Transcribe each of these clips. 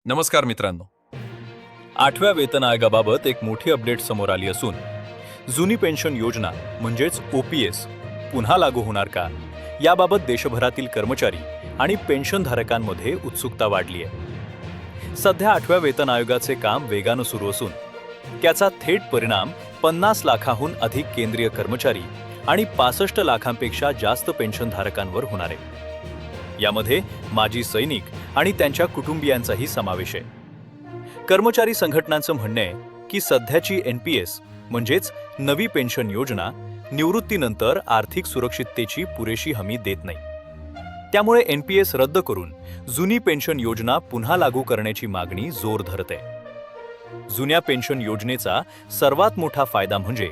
नमस्कार मित्रांनो. 8व्या वेतन आयोगाबाबत एक मोठी अपडेट समोर आली असून जुनी पेन्शन योजना म्हणजेच OPS पुन्हा लागू होणार का याबाबत देशभरातील कर्मचारी आणि पेन्शनधारकांमध्ये उत्सुकता वाढली आहे. सध्या 8व्या वेतन आयोगाचे काम वेगानं सुरू असून त्याचा थेट परिणाम 50 लाखाहून अधिक केंद्रीय कर्मचारी आणि 65 लाखांपेक्षा जास्त पेन्शनधारकांवर होणार आहे. यामध्ये माजी सैनिक आणि त्यांच्या कुटुंबियांचाही समावेश आहे. कर्मचारी संघटनांचं म्हणणं आहे की सध्याची NPS म्हणजेच नवी पेन्शन योजना निवृत्तीनंतर आर्थिक सुरक्षिततेची पुरेशी हमी देत नाही. त्यामुळे NPS रद्द करून जुनी पेन्शन योजना पुन्हा लागू करण्याची मागणी जोर धरते. जुन्या पेन्शन योजनेचा सर्वात मोठा फायदा म्हणजे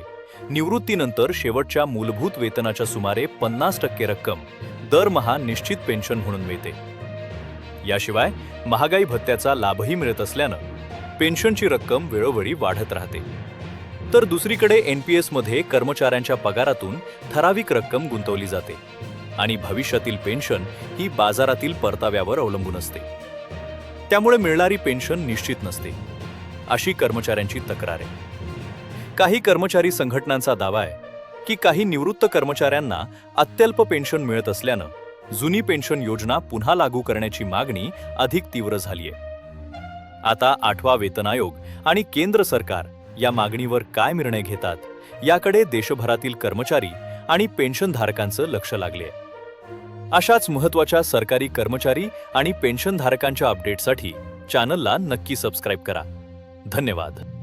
निवृत्तीनंतर शेवटच्या मूलभूत वेतनाच्या सुमारे 50% रक्कम दरमहा निश्चित पेन्शन म्हणून मिळते. याशिवाय महागाई भत्त्याचा लाभही मिळत असल्यानं पेन्शनची रक्कम वेळोवेळी वाढत राहते. तर दुसरीकडे NPS मध्ये कर्मचाऱ्यांच्या पगारातून ठराविक रक्कम गुंतवली जाते आणि भविष्यातील पेन्शन ही बाजारातील परताव्यावर अवलंबून असते. त्यामुळे मिळणारी पेन्शन निश्चित नसते, अशी कर्मचाऱ्यांची तक्रार आहे. काही कर्मचारी संघटनांचा दावा आहे की काही निवृत्त कर्मचाऱ्यांना अत्यल्प पेन्शन मिळत असल्यानं जुनी पेन्शन योजना पुन्हा लागू करण्याची मागणी अधिक तीव्र झाली आहे. आता 8वा वेतन आयोग आणि केंद्र सरकार या मागणीवर काय निर्णय घेतात याकडे देशभरातील कर्मचारी आणि पेन्शनधारकांचं लक्ष लागले आहे. अशाच महत्त्वाच्या सरकारी कर्मचारी आणि पेन्शनधारकांच्या अपडेटसाठी चॅनलला नक्की सबस्क्राईब करा. धन्यवाद.